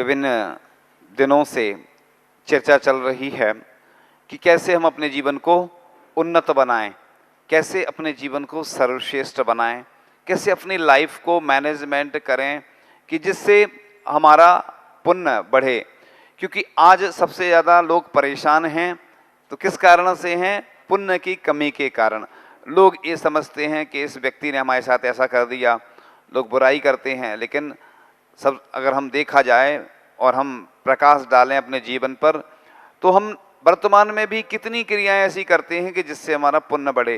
विभिन्न दिनों से चर्चा चल रही है कि कैसे हम अपने जीवन को उन्नत बनाएं, कैसे अपने जीवन को सर्वश्रेष्ठ बनाएं, कैसे अपनी लाइफ को मैनेजमेंट करें कि जिससे हमारा पुण्य बढ़े। क्योंकि आज सबसे ज़्यादा लोग परेशान हैं, तो किस कारण से हैं? पुण्य की कमी के कारण। लोग ये समझते हैं कि इस व्यक्ति ने हमारे साथ ऐसा कर दिया, लोग बुराई करते हैं। लेकिन सब अगर हम देखा जाए और हम प्रकाश डालें अपने जीवन पर, तो हम वर्तमान में भी कितनी क्रियाएं ऐसी करते हैं कि जिससे हमारा पुण्य बढ़े।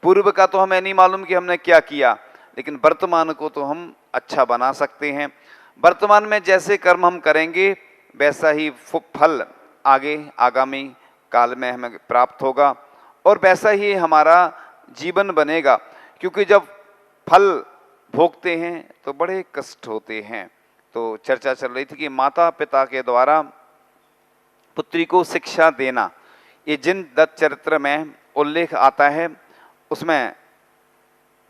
पूर्व का तो हमें नहीं मालूम कि हमने क्या किया, लेकिन वर्तमान को तो हम अच्छा बना सकते हैं। वर्तमान में जैसे कर्म हम करेंगे वैसा ही फल आगे आगामी काल में हमें प्राप्त होगा और वैसा ही हमारा जीवन बनेगा। क्योंकि जब फल भोगते हैं तो बड़े कष्ट होते हैं। तो चर्चा चल रही थी कि माता पिता के द्वारा पुत्री को शिक्षा देना, ये जिन दत्त चरित्र में उल्लेख आता है उसमें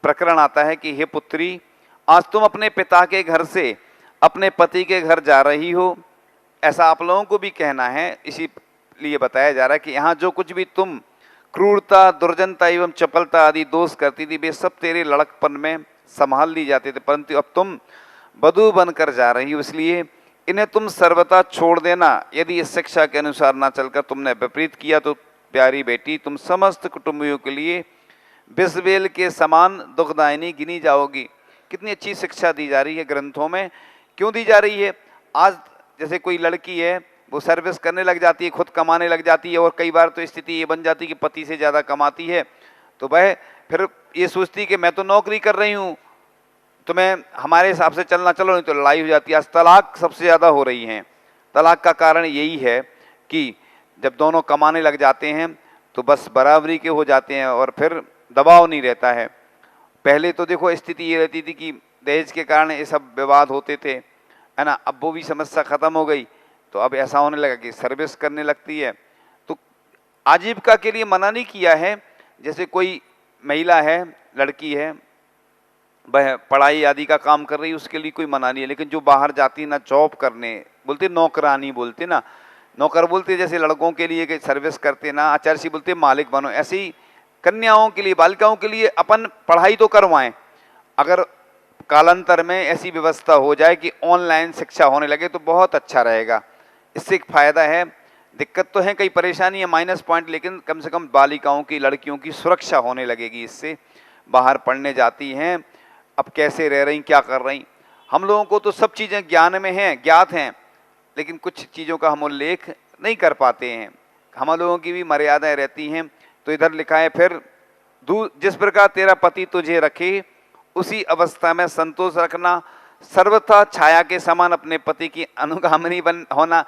प्रकरण आता है कि हे पुत्री, आज तुम अपने पिता के घर से अपने पति के घर जा रही हो, ऐसा आप लोगों को भी कहना है। इसीलिए बताया जा रहा है कि यहाँ जो कुछ भी तुम क्रूरता, दुर्जनता एवं चपलता आदि दोष करती थी, वे सब तेरे लड़कपन में संभाल ली जाते थे, परंतु अब तुम वधू बनकर जा रही हो, इसलिए इन्हें तुम सर्वथा छोड़ देना। यदि इस शिक्षा के अनुसार ना चलकर तुमने विपरीत किया तो प्यारी बेटी, तुम समस्त कुटुंबियों के लिए विषबेल के समान दुखदायिनी गिनी जाओगी। कितनी अच्छी शिक्षा दी जा रही है ग्रंथों में। क्यों दी जा रही है? आज जैसे कोई लड़की है, वो सर्विस करने लग जाती है, खुद कमाने लग जाती है, और कई बार तो स्थिति ये बन जाती है कि पति से ज़्यादा कमाती है, तो वह फिर ये सोचती है कि मैं तो नौकरी कर रही हूँ, तुम्हें हमारे हिसाब से चलना, चलो, नहीं तो लड़ाई हो जाती है। आज तलाक सबसे ज़्यादा हो रही हैं। तलाक का कारण यही है कि जब दोनों कमाने लग जाते हैं तो बस बराबरी के हो जाते हैं और फिर दबाव नहीं रहता है। पहले तो देखो स्थिति ये रहती थी कि दहेज के कारण ये सब विवाद होते थे, है ना। अब वो भी समस्या खत्म हो गई, तो अब ऐसा होने लगा कि सर्विस करने लगती है। तो आजीविका के लिए मना नहीं किया है। जैसे कोई महिला है, लड़की है, वह पढ़ाई आदि का काम कर रही है, उसके लिए कोई मना नहीं है। लेकिन जो बाहर जाती है ना जॉब करने, बोलते नौकरानी बोलते ना, नौकर बोलते, जैसे लड़कों के लिए कि सर्विस करते ना, आचार्य जी बोलते मालिक बनो, ऐसे ही कन्याओं के लिए, बालिकाओं के लिए अपन पढ़ाई तो करवाएं। अगर कालांतर में ऐसी व्यवस्था हो जाए कि ऑनलाइन शिक्षा होने लगे तो बहुत अच्छा रहेगा। इससे एक फायदा है। दिक्कत तो है, कई परेशानी है, माइनस पॉइंट, लेकिन कम से कम बालिकाओं की, लड़कियों की सुरक्षा होने लगेगी। इससे बाहर पढ़ने जाती हैं, अब कैसे रह रही, क्या कर रही। हम लोगों को तो सब चीज़ें ज्ञान में हैं, ज्ञात हैं, लेकिन कुछ चीज़ों का हम उल्लेख नहीं कर पाते हैं। हम लोगों की भी मर्यादाएं रहती हैं। तो इधर लिखा है फिर, जिस प्रकार तेरा पति तुझे रखे उसी अवस्था में संतोष रखना, सर्वथा छाया के समान अपने पति की अनुगामिनी बन होना।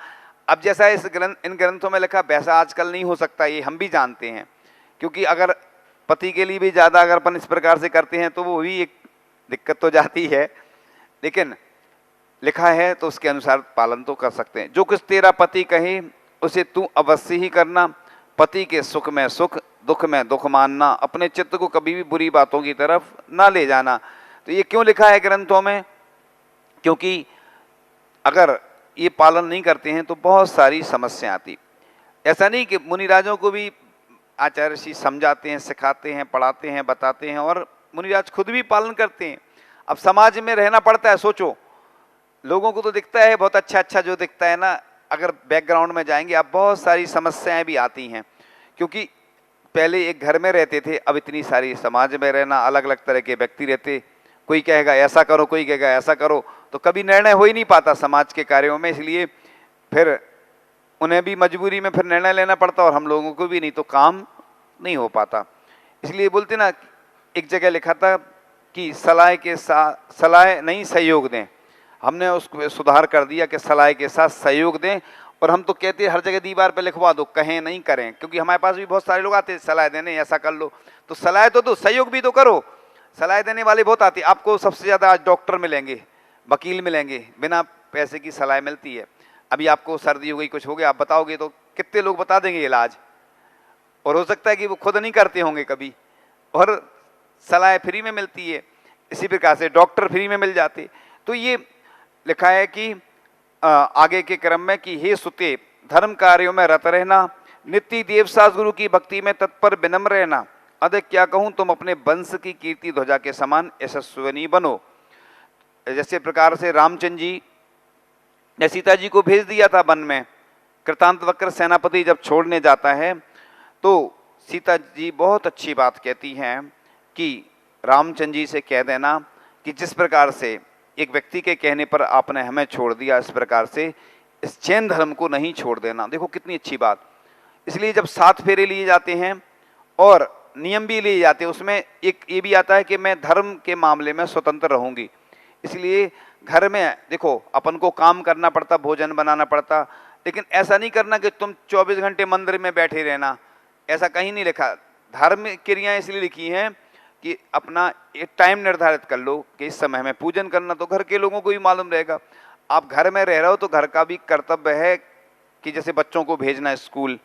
अब जैसा इन ग्रंथों में लिखा वैसा आजकल नहीं हो सकता, ये हम भी जानते हैं। क्योंकि अगर पति के लिए भी ज़्यादा अगर अपन इस प्रकार से करते हैं तो वो भी एक दिक्कत तो जाती है। लेकिन लिखा है तो उसके अनुसार पालन तो कर सकते हैं। जो कुछ तेरा पति कहे उसे तू अवश्य ही करना। पति के सुख में सुख, दुख में दुख मानना। अपने चित्त को कभी भी बुरी बातों की तरफ ना ले जाना। तो ये क्यों लिखा है ग्रंथों में? क्योंकि अगर ये पालन नहीं करते हैं तो बहुत सारी समस्या आती। ऐसा नहीं कि मुनिराजों को भी आचार्य ऋषि समझाते हैं, सिखाते हैं, पढ़ाते हैं, बताते हैं, और मुनिराज खुद भी पालन करते हैं। अब समाज में रहना पड़ता है। सोचो, लोगों को तो दिखता है बहुत अच्छा अच्छा जो दिखता है ना, अगर बैकग्राउंड में जाएंगे आप बहुत सारी समस्याएं भी आती हैं। क्योंकि पहले एक घर में रहते थे, अब इतनी सारी समाज में रहना, अलग अलग तरह के व्यक्ति रहते, कोई कहेगा ऐसा करो, कोई कहेगा ऐसा करो, तो कभी निर्णय हो ही नहीं पाता समाज के कार्यों में। इसलिए फिर उन्हें भी मजबूरी में फिर निर्णय लेना पड़ता और हम लोगों को भी, नहीं तो काम नहीं हो पाता। इसलिए बोलते ना, एक जगह लिखा था कि सलाह के साथ सलाह नहीं सहयोग दें। हमने उसको सुधार कर दिया कि सलाह के साथ सहयोग दें। और हम तो कहते हैं हर जगह दीवार पे लिखवा दो, कहें नहीं करें। क्योंकि हमारे पास भी बहुत सारे लोग आते हैं सलाह देने, ऐसा कर लो, तो सलाह तो दो, सहयोग भी तो करो। सलाह देने वाले बहुत आते हैं। आपको सबसे ज़्यादा आज डॉक्टर मिलेंगे, वकील मिलेंगे, बिना पैसे की सलाह मिलती है। अभी आपको सर्दी हो गई, कुछ हो गया, आप बताओगे तो कितने लोग बता देंगे इलाज, और हो सकता है कि वो खुद नहीं करते होंगे कभी, और सलाह फ्री में मिलती है। इसी प्रकार से डॉक्टर फ्री में मिल जाते। तो ये लिखा है कि आगे के क्रम में कि हे सुते, धर्म कार्यों में रत रहना, नित्य देवसास गुरु की भक्ति में तत्पर विनम्र रहना। अधिक क्या कहूँ, तुम अपने वंश की कीर्ति ध्वजा के समान यशस्विनी बनो। जैसे प्रकार से रामचंद्र जी ने सीता जी को भेज दिया था वन में, कृतांतवक्र सेनापति जब छोड़ने जाता है तो सीता जी बहुत अच्छी बात कहती हैं कि रामचंद्र जी से कह देना कि जिस प्रकार से एक व्यक्ति के कहने पर आपने हमें छोड़ दिया, इस प्रकार से इस जैन धर्म को नहीं छोड़ देना। देखो कितनी अच्छी बात। इसलिए जब 7 फेरे लिए जाते हैं और नियम भी लिए जाते हैं, उसमें एक ये भी आता है कि मैं धर्म के मामले में स्वतंत्र रहूंगी। इसलिए घर में देखो अपन को काम करना पड़ता, भोजन बनाना पड़ता, लेकिन ऐसा नहीं करना कि तुम 24 घंटे मंदिर में बैठे रहना, ऐसा कहीं नहीं लिखा। धर्म क्रियाएं इसलिए लिखी हैं कि अपना एक टाइम निर्धारित कर लो कि इस समय में पूजन करना, तो घर के लोगों को भी मालूम रहेगा। आप घर में रह रहे हो तो घर का भी कर्तव्य है कि जैसे बच्चों को भेजना स्कूल,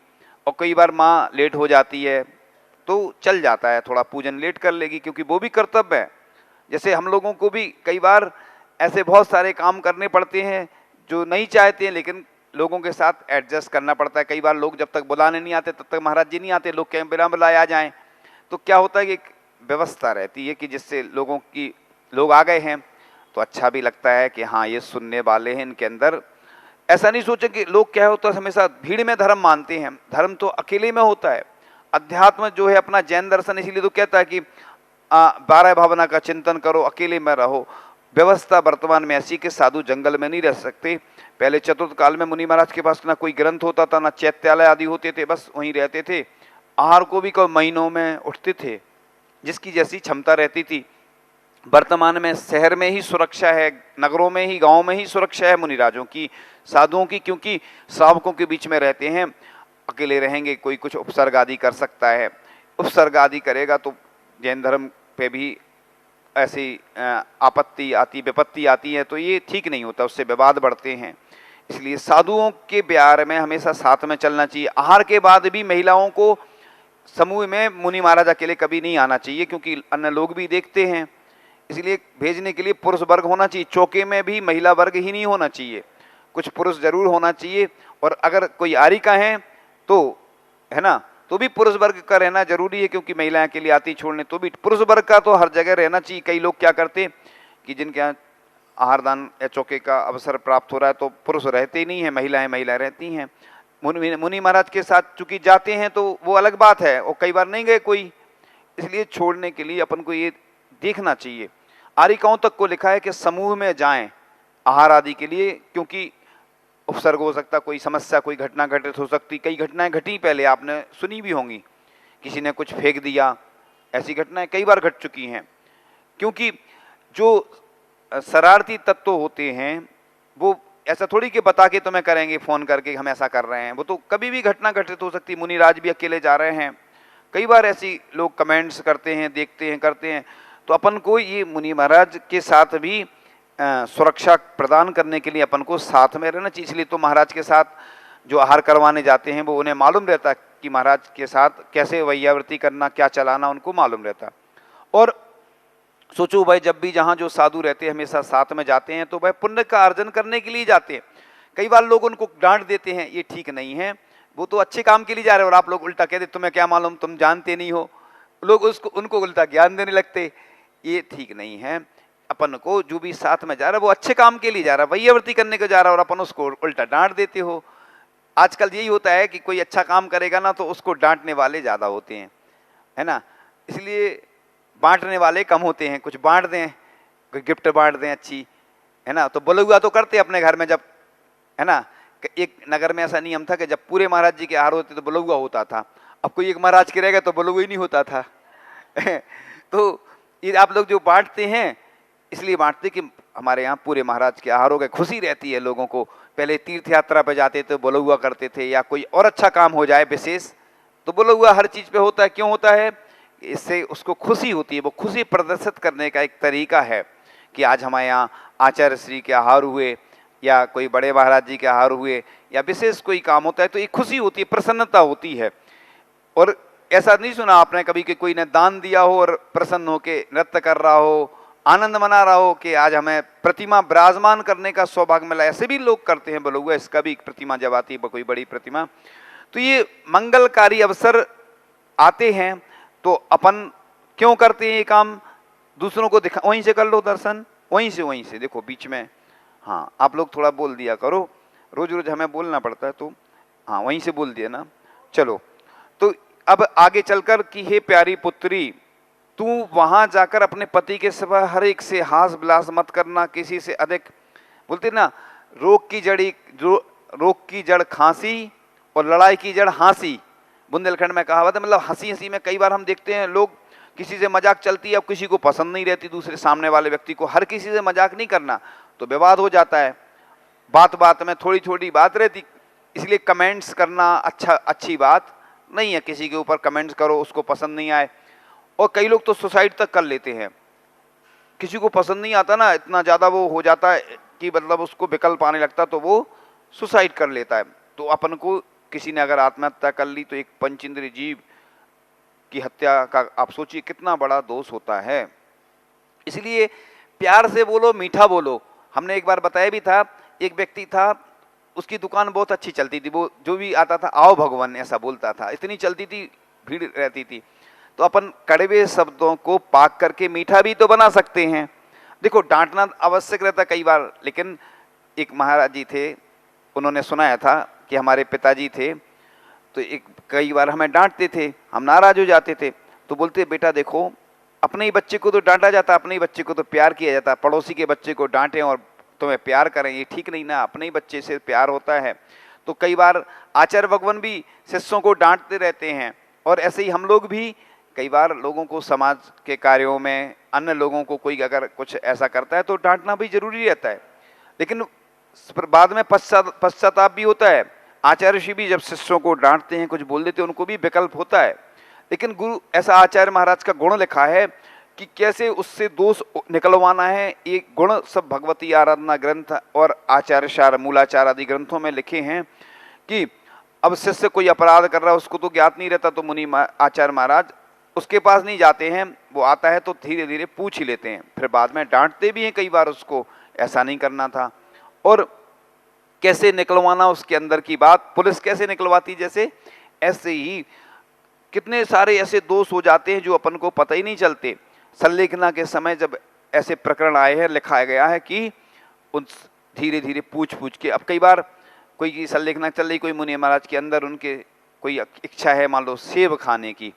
और कई बार माँ लेट हो जाती है तो चल जाता है, थोड़ा पूजन लेट कर लेगी, क्योंकि वो भी कर्तव्य है। जैसे हम लोगों को भी कई बार ऐसे बहुत सारे काम करने पड़ते हैं जो नहीं चाहते हैं, लेकिन लोगों के साथ एडजस्ट करना पड़ता है। कई बार लोग जब तक बुलाने नहीं आते तब तक महाराज जी नहीं आते, लोग कहीं बिना बुलाए आ जाएं, तो क्या होता है कि एक व्यवस्था रहती है कि जिससे लोग आ गए हैं तो अच्छा भी लगता है कि हाँ ये सुनने वाले हैं, इनके अंदर ऐसा नहीं सोचे कि लोग क्या होता है हमेशा भीड़ में धर्म मानते हैं। धर्म तो अकेले में होता है। अध्यात्म जो है अपना जैन दर्शन इसीलिए तो कहता है कि 12 भावना का चिंतन करो, अकेले में रहो। व्यवस्था वर्तमान में ऐसी कि साधु जंगल में नहीं रह सकते। पहले चतुर्थ काल में मुनि महाराज के पास ना कोई ग्रंथ होता था, ना चैत्यालय आदि होते थे, बस वहीं रहते थे। आहार को भी कोई महीनों में उठते थे, जिसकी जैसी क्षमता रहती थी। वर्तमान में शहर में ही सुरक्षा है, नगरों में ही, गांव में ही सुरक्षा है मुनिराजों की, साधुओं की, क्योंकि श्रावकों के बीच में रहते हैं। अकेले रहेंगे, कोई कुछ उपसर्ग आदि कर सकता है, उपसर्ग आदि करेगा तो जैन धर्म पे भी ऐसी आपत्ति आती, विपत्ति आती है, तो ये ठीक नहीं होता, उससे विवाद बढ़ते हैं। इसलिए साधुओं के प्यार में हमेशा साथ में चलना चाहिए। आहार के बाद भी महिलाओं को समूह में मुनि महाराज अकेले कभी नहीं आना चाहिए, क्योंकि अन्य लोग भी देखते हैं। इसलिए भेजने के लिए पुरुष वर्ग होना चाहिए। चौके में भी महिला वर्ग ही नहीं होना चाहिए, कुछ पुरुष जरूर होना चाहिए। और अगर कोई आरिका है तो है ना, तो भी पुरुष वर्ग का रहना जरूरी है, क्योंकि महिलाएं के लिए आती छोड़ने, तो भी पुरुष वर्ग का तो हर जगह रहना चाहिए। कई लोग क्या करते कि जिनके यहाँ आहारदान या चौके का अवसर प्राप्त हो रहा है तो पुरुष रहते ही नहीं है, महिलाएं रहती हैं। मुनि महाराज के साथ चूंकि जाते हैं तो वो अलग बात है, और कई बार नहीं गए कोई, इसलिए छोड़ने के लिए अपन को ये देखना चाहिए। आरिकाओं तक को लिखा है कि समूह में जाएं आहार आदि के लिए, क्योंकि उपसर्ग हो सकता, कोई समस्या, कोई घटना घटित हो सकती। कई घटनाएं घटी, पहले आपने सुनी भी होंगी, किसी ने कुछ फेंक दिया, ऐसी घटनाएं कई बार घट चुकी हैं। क्योंकि जो शरारती तत्व होते हैं वो ऐसा थोड़ी कि बता के तुम्हें करेंगे फ़ोन करके हम ऐसा कर रहे हैं, वो तो कभी भी घटना घटित हो सकती। मुनिराज भी अकेले जा रहे हैं, कई बार ऐसी लोग कमेंट्स करते हैं, देखते हैं, करते हैं, तो अपन को ये मुनि महाराज के साथ भी सुरक्षा प्रदान करने के लिए अपन को साथ में रहना चाहिए। इसलिए तो महाराज के साथ जो आहार करवाने जाते हैं वो उन्हें मालूम रहता है कि महाराज के साथ कैसे वैयावृत्ति करना, क्या चलाना, उनको मालूम रहता है। और सोचो भाई, जब भी जहाँ जो साधु रहते हैं हमेशा साथ में जाते हैं तो भाई पुण्य का अर्जन करने के लिए जाते हैं। कई बार लोग उनको डांट देते हैं, ये ठीक नहीं है, वो तो अच्छे काम के लिए जा रहे हैं, और आप लोग उल्टा कहते तुम्हें क्या मालूम, तुम जानते नहीं हो, लोग उनको उल्टा ज्ञान देने लगते, ये ठीक नहीं है। अपन को जो भी साथ में जा रहा है वो अच्छे काम के लिए जा रहा है, वैयावृत्ति करने को जा रहा है, और अपन उसको उल्टा डांट देते हो। आजकल यही होता है कि कोई अच्छा काम करेगा ना तो उसको डांटने वाले ज़्यादा होते हैं, है ना। इसलिए बांटने वाले कम होते हैं। कुछ बांट दें, कोई गिफ्ट बांट दें अच्छी, है ना, तो बुलुआ तो करते अपने घर में, जब है ना। एक नगर में ऐसा नियम था कि जब पूरे महाराज जी के आहार होते तो बुलुआ होता था। अब कोई एक महाराज के रह गए तो बुलुआ ही नहीं होता था। तो ये आप लोग जो बांटते हैं इसलिए बांटते कि हमारे यहाँ पूरे महाराज के आहार हो गए, खुशी रहती है लोगों को। पहले तीर्थ यात्रा पे जाते थे बुलुआ करते थे, या कोई और अच्छा काम हो जाए विशेष तो बुलुआ हर चीज़ पे होता है। क्यों होता है? इससे उसको खुशी होती है, वो खुशी प्रदर्शित करने का एक तरीका है कि आज हमारे यहाँ आचार्य श्री के आहार हुए, या कोई बड़े महाराज जी के आहार हुए, या विशेष कोई काम होता है, तो एक खुशी होती है, प्रसन्नता होती है। और ऐसा नहीं सुना आपने कभी कि कोई ने दान दिया हो और प्रसन्न होकर नृत्य कर रहा हो, आनंद मना रहा हो कि आज हमें प्रतिमा विराजमान करने का सौभाग्य मिला। ऐसे भी लोग करते हैं, बोलोगे इसका भी प्रतिमा जब आती है कोई बड़ी प्रतिमा, तो ये मंगलकारी अवसर आते हैं तो अपन क्यों करते हैं ये काम? दूसरों को दिखा, वहीं से कर लो दर्शन, वहीं से देखो बीच में। हाँ, आप लोग थोड़ा बोल दिया करो, रोज रोज हमें बोलना पड़ता है, तो हाँ वहीं से बोल दिया ना। चलो, तो अब आगे चलकर कि हे प्यारी पुत्री, तू वहां जाकर अपने पति के सिवा हर एक से हास विलास मत करना, किसी से अधिक, बोलते ना रोग की जड़ खांसी और लड़ाई की जड़ हंसी, बुंदेलखंड में कहावत है। मतलब हंसी हंसी में कई बार हम देखते हैं लोग, किसी से मजाक चलती है, अब किसी को पसंद नहीं रहती दूसरे सामने वाले व्यक्ति को, हर किसी से मजाक नहीं करना, तो विवाद हो जाता है। बात बात में थोड़ी थोड़ी बात रहती, इसलिए कमेंट्स करना अच्छी बात नहीं है। किसी के ऊपर कमेंट्स करो, उसको पसंद नहीं आए, और कई लोग तो सुसाइड तक कर लेते हैं। किसी को पसंद नहीं आता ना, इतना ज़्यादा वो हो जाता है कि मतलब उसको विकल्प आने लगता, तो वो सुसाइड कर लेता है। तो अपन को किसी ने अगर आत्महत्या कर ली तो एक पंचेंद्रिय जीव की हत्या का आप सोचिए कितना बड़ा दोष होता है। इसलिए प्यार से बोलो, मीठा बोलो। हमने एक बार बताया भी था, एक व्यक्ति था, उसकी दुकान बहुत अच्छी चलती थी, वो जो भी आता था आओ भगवान ऐसा बोलता था, इतनी चलती थी, भीड़ रहती थी। तो अपन कड़वे शब्दों को पाक करके मीठा भी तो बना सकते हैं। देखो, डांटना आवश्यक रहता कई बार, लेकिन एक महाराज जी थे, उन्होंने सुनाया था कि हमारे पिताजी थे, तो एक कई बार हमें डांटते थे, हम नाराज हो जाते थे, तो बोलते बेटा देखो, अपने ही बच्चे को तो डांटा जाता, अपने ही बच्चे को तो प्यार किया जाता, पड़ोसी के बच्चे को डांटें और तुम्हें प्यार करें, ये ठीक नहीं ना, अपने ही बच्चे से प्यार होता है। तो कई बार आचार्य भगवान भी शिष्यों को डांटते रहते हैं, और ऐसे ही हम लोग भी कई बार लोगों को समाज के कार्यों में, अन्य लोगों को कोई अगर कुछ ऐसा करता है तो डांटना भी जरूरी रहता है, लेकिन बाद में पश्चाताप भी होता है। आचार्य ऋषि भी जब शिष्यों को डांटते हैं, कुछ बोल देते हैं, उनको भी विकल्प होता है। लेकिन गुरु, ऐसा आचार्य महाराज का गुण लिखा है कि कैसे उससे दोष निकलवाना है। एक गुण सब भगवती आराधना ग्रंथ और आचार्यशार, मूलाचार आदि ग्रंथों में लिखे हैं कि अब शिष्य कोई अपराध कर रहा है, उसको तो ज्ञात नहीं रहता, तो मुनि आचार्य महाराज उसके पास नहीं जाते हैं, वो आता है तो धीरे धीरे पूछ ही लेते हैं, फिर बाद में डांटते भी हैं कई बार उसको, ऐसा नहीं करना था। और कैसे निकलवाना उसके अंदर की बात, पुलिस कैसे निकलवाती, जैसे ऐसे ही कितने सारे ऐसे दोष हो जाते हैं जो अपन को पता ही नहीं चलते। संलेखना के समय जब ऐसे प्रकरण आए हैं, लिखा गया है कि उन धीरे धीरे पूछ के, अब कई बार कोई की संलेखना चल रही, कोई मुनि महाराज के अंदर उनके कोई इच्छा है मान लो सेब खाने की,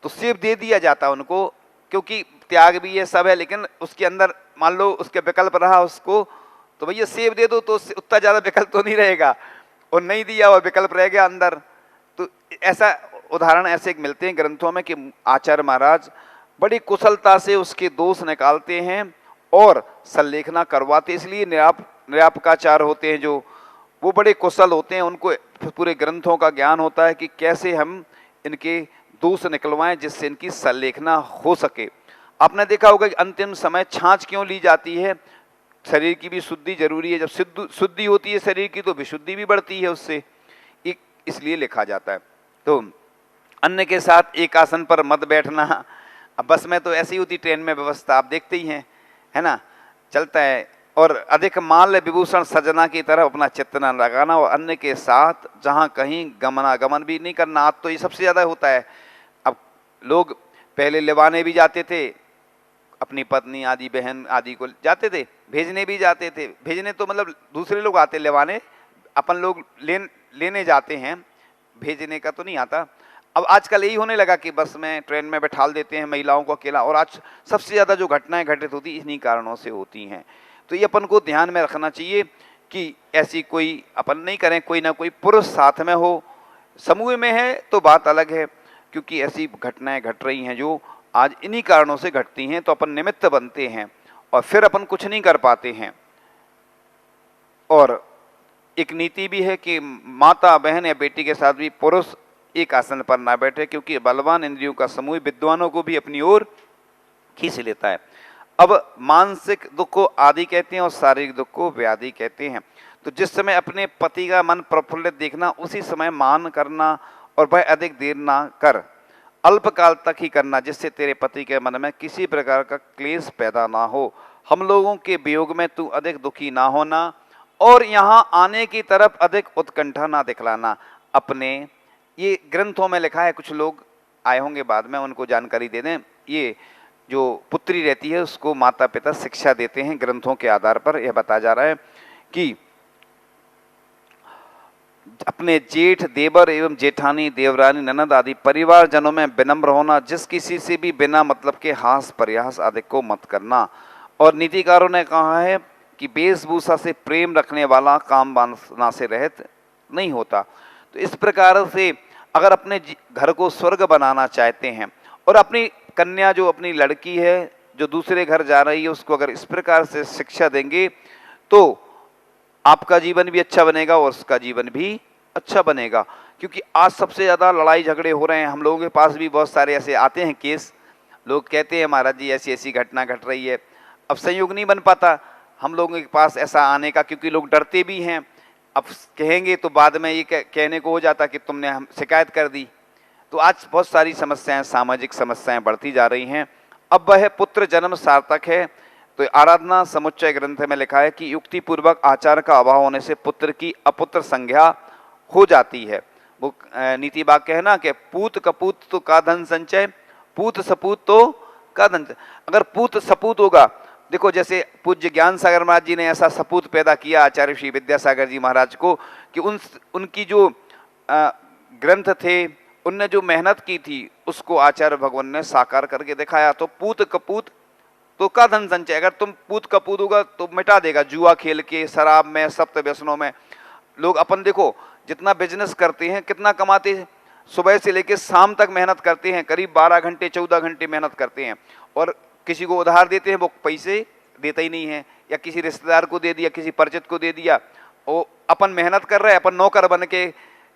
तो सेब दे दिया जाता है उनको, क्योंकि त्याग भी ये सब है, लेकिन उसके अंदर मान लो उसके विकल्प रहा उसको, तो भैया सेब दे दो, तो उतना ज़्यादा विकल्प तो नहीं रहेगा, और नहीं दिया और विकल्प रह गया अंदर। तो ऐसा उदाहरण ऐसे मिलते हैं ग्रंथों में कि आचार्य महाराज बड़ी कुशलता से उसके दोष निकालते हैं और संलेखना करवाते, इसलिए निरापकाचार होते हैं जो, वो बड़े कुशल होते हैं, उनको पूरे ग्रंथों का ज्ञान होता है कि कैसे हम इनके दोष निकलवाएं जिससे इनकी संलेखना हो सके। आपने देखा होगा कि अंतिम समय छाछ क्यों ली जाती है? शरीर की भी शुद्धि जरूरी है, जब शुद्धि होती है शरीर की तो विशुद्धि भी बढ़ती है उससे, इसलिए लिखा जाता है। तो अन्य के साथ एक आसन पर मत बैठना। अब बस में तो ऐसी होती, ट्रेन में व्यवस्था आप देखते ही हैं, है ना, चलता है। और अधिक माल्य विभूषण सजना की तरफ अपना चित्त न लगाना, और अन्य के साथ जहाँ कहीं गमनागमन भी नहीं करना। आज तो ये सबसे ज़्यादा होता है। अब लोग पहले लिवाने भी जाते थे, अपनी पत्नी आदि बहन आदि को जाते थे, भेजने भी जाते थे, भेजने तो मतलब दूसरे लोग आते लिवाने, अपन लोग लेने जाते हैं, भेजने का तो नहीं आता। अब आजकल यही होने लगा कि बस में ट्रेन में बैठाल देते हैं महिलाओं को अकेला, और आज सबसे ज़्यादा जो घटनाएं घटित होती इन्हीं कारणों से होती हैं। तो ये अपन को ध्यान में रखना चाहिए कि ऐसी कोई अपन नहीं करें, कोई ना कोई पुरुष साथ में हो, समूह में है तो बात अलग है, क्योंकि ऐसी घटनाएं घट रही हैं जो आज इन्हीं कारणों से घटती हैं, तो अपन निमित्त बनते हैं और फिर अपन कुछ नहीं कर पाते हैं। और एक नीति भी है कि माता बहन या बेटी के साथ भी पुरुष एक आसन पर ना बैठे, क्योंकि बलवान इंद्रियों का समूह विद्वानों को भी अपनी ओर खींच लेता है। अब मानसिक दुख को आदि कहते हैं और शारीरिक दुख को व्याधि कहते हैं। तो जिस समय अपने पति का मन प्रफुल्लित देखना, उसी समय मान करना और वह अधिक देर ना कर। अल्पकाल तक ही करना, जिससे तेरे पति के मन में किसी प्रकार का क्लेश पैदा ना हो। हम लोगों के वियोग में तू अधिक दुखी ना होना और यहाँ आने की तरफ अधिक उत्कंठा ना दिखलाना। अपने ये ग्रंथों में लिखा है, कुछ लोग आए होंगे बाद में, उनको जानकारी दे दें। ये जो पुत्री रहती है उसको माता पिता शिक्षा देते हैं ग्रंथों के आधार पर। यह बताया जा रहा है कि अपने जेठ, देवर एवं जेठानी, देवरानी, ननद आदि परिवारजनों में विनम्र होना, जिस किसी से भी बिना मतलब के हास प्रयास आदि को मत करना। और नीतिकारों ने कहा है कि वेशभूषा से प्रेम रखने वाला काम वासना से रहित नहीं होता। तो इस प्रकार से अगर अपने घर को स्वर्ग बनाना चाहते हैं और अपनी कन्या, जो अपनी लड़की है जो दूसरे घर जा रही है, उसको अगर इस प्रकार से शिक्षा देंगे तो आपका जीवन भी अच्छा बनेगा और उसका जीवन भी अच्छा बनेगा। क्योंकि आज सबसे ज़्यादा लड़ाई झगड़े हो रहे हैं। हम लोगों के पास भी बहुत सारे ऐसे आते हैं केस, लोग कहते हैं महाराज जी ऐसी ऐसी घटना घट रही है। अब संयोग नहीं बन पाता हम लोगों के पास ऐसा आने का, क्योंकि लोग डरते भी हैं। अब कहेंगे तो बाद में ये कहने को हो जाता कि तुमने हम शिकायत कर दी। तो आज बहुत सारी समस्याएं, सामाजिक समस्याएं बढ़ती जा रही हैं। अब वह पुत्र जन्म सार्थक है। तो आराधना समुच्चय ग्रंथ में लिखा है कि युक्ति पूर्वक आचार का अभाव होने से पुत्र की अपुत्र संज्ञा हो जाती है। वो नीति वाक्य है ना कि पूत कपूत तो का धन संचय, पूत सपूत तो का धन। अगर पूत सपूत होगा, देखो जैसे पूज्य ज्ञान सागर महाराज जी ने ऐसा सपूत पैदा किया आचार्य श्री विद्यासागर जी महाराज को कि उनकी जो ग्रंथ थे, उनने जो मेहनत की थी उसको आचार्य भगवान ने साकार करके दिखाया। तो पूत कपूत तो का धन संचय, अगर तुम पूत कपूत होगा तो मिटा देगा। जुआ खेल के, शराब में, सप्त व्यसनों में लोग अपन देखो जितना बिजनेस करते हैं, कितना कमाते हैं, सुबह से लेकर शाम तक मेहनत करते हैं, करीब 12 घंटे 14 घंटे मेहनत करते हैं। और किसी को उधार देते हैं, वो पैसे देता ही नहीं है, या किसी रिश्तेदार को दे दिया, किसी परिचित को दे दिया। वो अपन मेहनत कर रहे हैं, अपन नौकर बन के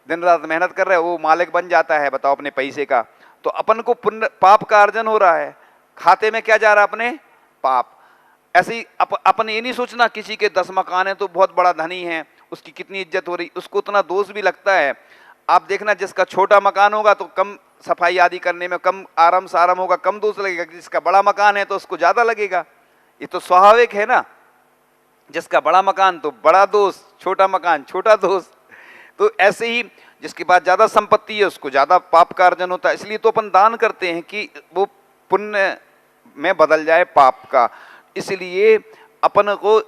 दिन रात मेहनत कर रहे हैं, वो मालिक बन जाता है, बताओ अपने पैसे का। तो अपन को पुण्य पाप का अर्जन हो रहा है, खाते में क्या जा रहा है अपने पाप। ऐसे ही अपन ये नहीं सोचना किसी के 10 मकान है तो बहुत बड़ा धनी है, उसकी कितनी इज्जत हो रही, उसको उतना दोष भी लगता है। आप देखना जिसका छोटा मकान होगा तो कम सफाई आदि करने में कम आराम साराम होगा, कम दोष लगेगा। जिसका बड़ा मकान है तो उसको ज्यादा लगेगा। ये तो स्वाभाविक है ना, जिसका बड़ा मकान तो बड़ा दोष, छोटा मकान छोटा दोष। तो ऐसे ही जिसके पास ज्यादा संपत्ति है उसको ज्यादा पाप का अर्जन होता है। इसलिए तो अपन दान करते हैं कि वो पुण्य में बदल जाए पाप का। इसलिए अपन को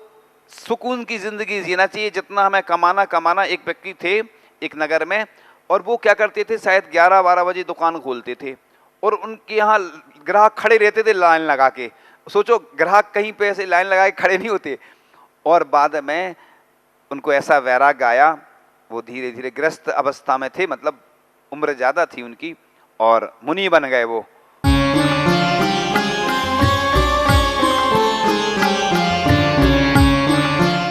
सुकून की जिंदगी जीना चाहिए। जितना हमें कमाना। एक व्यक्ति थे एक नगर में, और वो क्या करते थे, शायद 11-12 बजे दुकान खोलते थे और उनके यहाँ ग्राहक खड़े रहते थे लाइन लगा के। सोचो ग्राहक कहीं पे ऐसे लाइन लगा के खड़े नहीं होते। और बाद में उनको ऐसा वैराग आया, वो धीरे धीरे ग्रस्त अवस्था में थे, मतलब उम्र ज़्यादा थी उनकी, और मुनि बन गए वो।